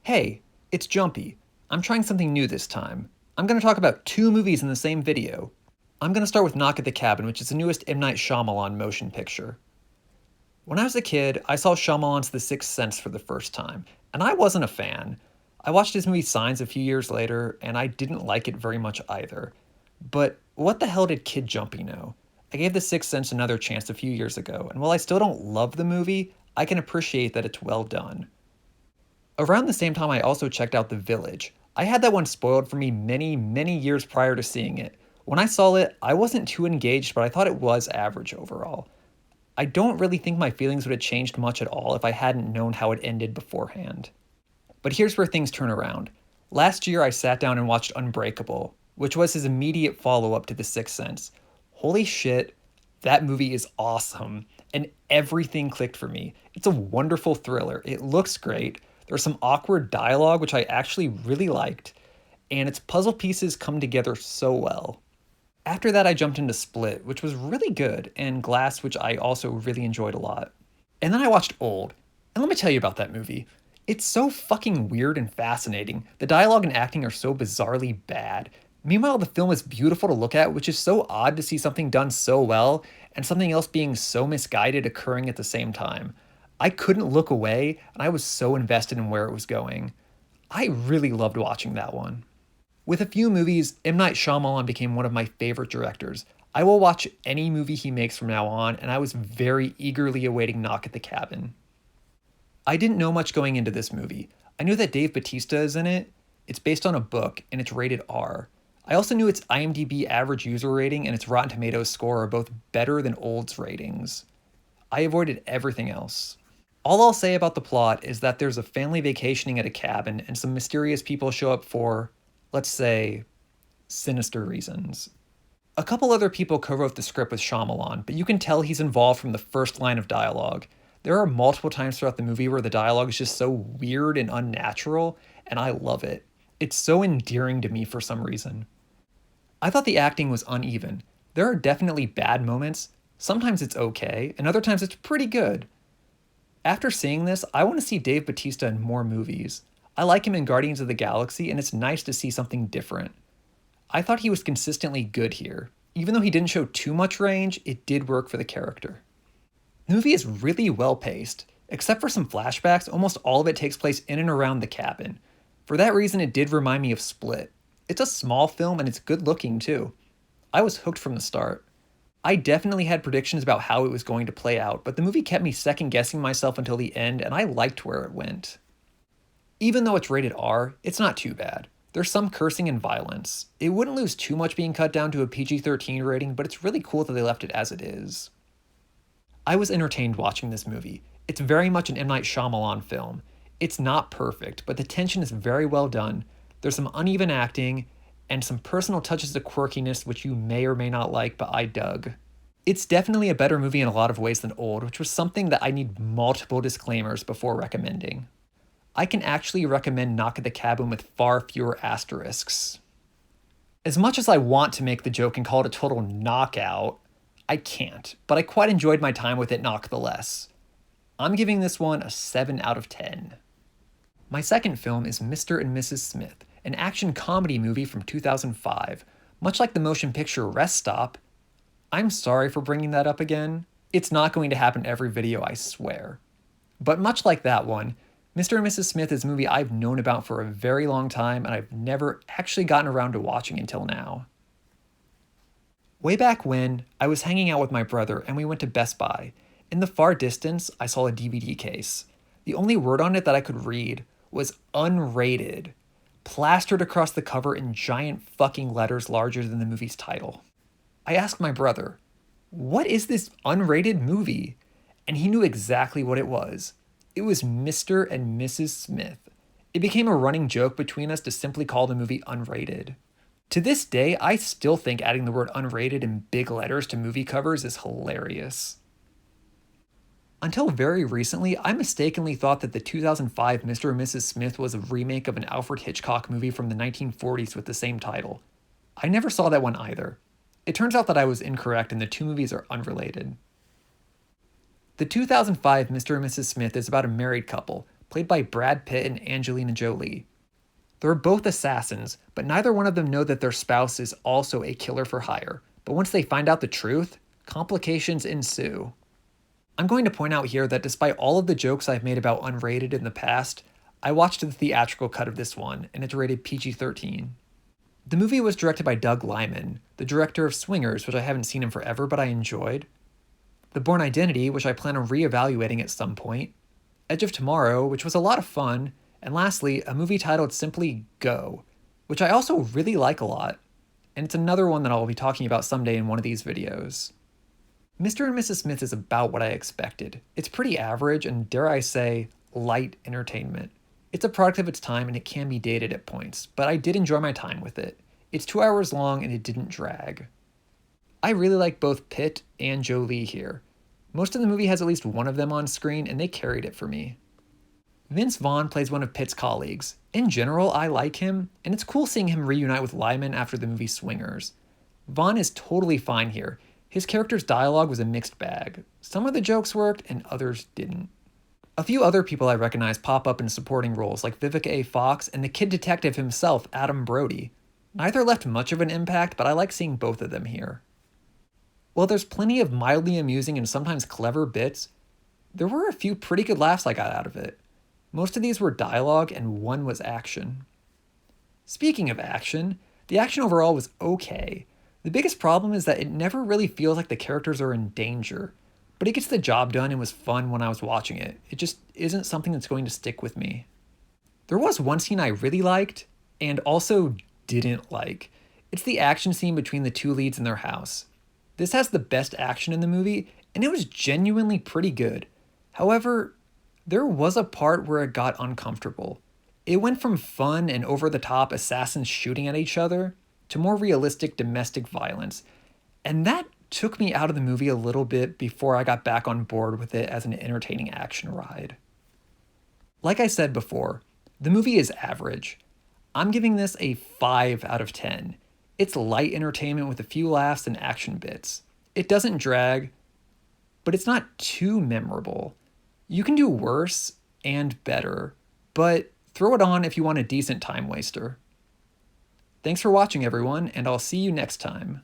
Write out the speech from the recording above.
Hey, it's Jumpy. I'm trying something new this time. I'm going to talk about two movies in the same video. I'm going to start with Knock at the Cabin, which is the newest M. Night Shyamalan motion picture. When I was a kid, I saw Shyamalan's The Sixth Sense for the first time, and I wasn't a fan. I watched his movie Signs a few years later, and I didn't like it very much either. But what the hell did Kid Jumpy know? I gave The Sixth Sense another chance a few years ago, and while I still don't love the movie, I can appreciate that it's well done. Around the same time, I also checked out The Village. I had that one spoiled for me many years prior to seeing it. When I saw it, I wasn't too engaged, but I thought it was average overall. I don't really think my feelings would have changed much at all if I hadn't known how it ended beforehand. But here's where things turn around. Last year, I sat down and watched Unbreakable, which was his immediate follow-up to The Sixth Sense. Holy shit, that movie is awesome, and everything clicked for me. It's a wonderful thriller. It looks great. There's some awkward dialogue, which I actually really liked, and its puzzle pieces come together so well. After that, I jumped into Split, which was really good, and Glass, which I also really enjoyed a lot. And then I watched Old, and let me tell you about that movie. It's so fucking weird and fascinating. The dialogue and acting are so bizarrely bad. Meanwhile, the film is beautiful to look at, which is so odd to see something done so well, and something else being so misguided occurring at the same time. I couldn't look away, and I was so invested in where it was going. I really loved watching that one. With a few movies, M. Night Shyamalan became one of my favorite directors. I will watch any movie he makes from now on, and I was very eagerly awaiting Knock at the Cabin. I didn't know much going into this movie. I knew that Dave Bautista is in it. It's based on a book, and it's rated R. I also knew its IMDb average user rating and its Rotten Tomatoes score are both better than Old's ratings. I avoided everything else. All I'll say about the plot is that there's a family vacationing at a cabin and some mysterious people show up for, let's say, sinister reasons. A couple other people co-wrote the script with Shyamalan, but you can tell he's involved from the first line of dialogue. There are multiple times throughout the movie where the dialogue is just so weird and unnatural, and I love it. It's so endearing to me for some reason. I thought the acting was uneven. There are definitely bad moments. Sometimes it's okay, and other times it's pretty good. After seeing this, I want to see Dave Bautista in more movies. I like him in Guardians of the Galaxy, and it's nice to see something different. I thought he was consistently good here. Even though he didn't show too much range, it did work for the character. The movie is really well paced. Except for some flashbacks, almost all of it takes place in and around the cabin. For that reason, it did remind me of Split. It's a small film, and it's good looking too. I was hooked from the start. I definitely had predictions about how it was going to play out, but the movie kept me second guessing myself until the end, and I liked where it went. Even though it's rated R, it's not too bad. There's some cursing and violence. It wouldn't lose too much being cut down to a PG-13 rating, but it's really cool that they left it as it is. I was entertained watching this movie. It's very much an M. Night Shyamalan film. It's not perfect, but the tension is very well done. There's some uneven acting, and some personal touches of quirkiness which you may or may not like, but I dug. It's definitely a better movie in a lot of ways than Old, which was something that I need multiple disclaimers before recommending. I can actually recommend Knock at the Cabin with far fewer asterisks. As much as I want to make the joke and call it a total knockout, I can't, but I quite enjoyed my time with it nonetheless. I'm giving this one a 7 out of 10. My second film is Mr. and Mrs. Smith, an action comedy movie from 2005. Much like the motion picture Rest Stop, I'm sorry for bringing that up again. It's not going to happen every video, I swear. But much like that one, Mr. and Mrs. Smith is a movie I've known about for a very long time and I've never actually gotten around to watching until now. Way back when, I was hanging out with my brother and we went to Best Buy. In the far distance, I saw a DVD case. The only word on it that I could read was unrated, plastered across the cover in giant fucking letters larger than the movie's title. I asked my brother, "What is this unrated movie?" And he knew exactly what it was. It was Mr. and Mrs. Smith. It became a running joke between us to simply call the movie unrated. To this day, I still think adding the word unrated in big letters to movie covers is hilarious. Until very recently, I mistakenly thought that the 2005 Mr. and Mrs. Smith was a remake of an Alfred Hitchcock movie from the 1940s with the same title. I never saw that one either. It turns out that I was incorrect and the two movies are unrelated. The 2005 Mr. and Mrs. Smith is about a married couple, played by Brad Pitt and Angelina Jolie. They're both assassins, but neither one of them know that their spouse is also a killer for hire. But once they find out the truth, complications ensue. I'm going to point out here that despite all of the jokes I've made about unrated in the past, I watched the theatrical cut of this one, and it's rated PG-13. The movie was directed by Doug Liman, the director of Swingers, which I haven't seen in forever but I enjoyed, The Bourne Identity, which I plan on reevaluating at some point, Edge of Tomorrow, which was a lot of fun, and lastly, a movie titled simply Go, which I also really like a lot, and it's another one that I'll be talking about someday in one of these videos. Mr. and Mrs. Smith is about what I expected. It's pretty average and, dare I say, light entertainment. It's a product of its time and it can be dated at points, but I did enjoy my time with it. It's 2 hours long and it didn't drag. I really like both Pitt and Jolie here. Most of the movie has at least one of them on screen and they carried it for me. Vince Vaughn plays one of Pitt's colleagues. In general, I like him, and it's cool seeing him reunite with Lyman after the movie Swingers. Vaughn is totally fine here. His character's dialogue was a mixed bag. Some of the jokes worked and others didn't. A few other people I recognize pop up in supporting roles like Vivica A. Fox and the kid detective himself, Adam Brody. Neither left much of an impact, but I like seeing both of them here. While there's plenty of mildly amusing and sometimes clever bits, there were a few pretty good laughs I got out of it. Most of these were dialogue and one was action. Speaking of action, the action overall was okay. The biggest problem is that it never really feels like the characters are in danger, but it gets the job done and was fun when I was watching it. It just isn't something that's going to stick with me. There was one scene I really liked and also didn't like. It's the action scene between the two leads in their house. This has the best action in the movie and it was genuinely pretty good. However, there was a part where it got uncomfortable. It went from fun and over-the-top assassins shooting at each other to more realistic domestic violence, and that took me out of the movie a little bit before I got back on board with it as an entertaining action ride. Like I said before, the movie is average. I'm giving this a 5 out of 10. It's light entertainment with a few laughs and action bits. It doesn't drag, but it's not too memorable. You can do worse and better, but throw it on if you want a decent time waster. Thanks for watching everyone, and I'll see you next time.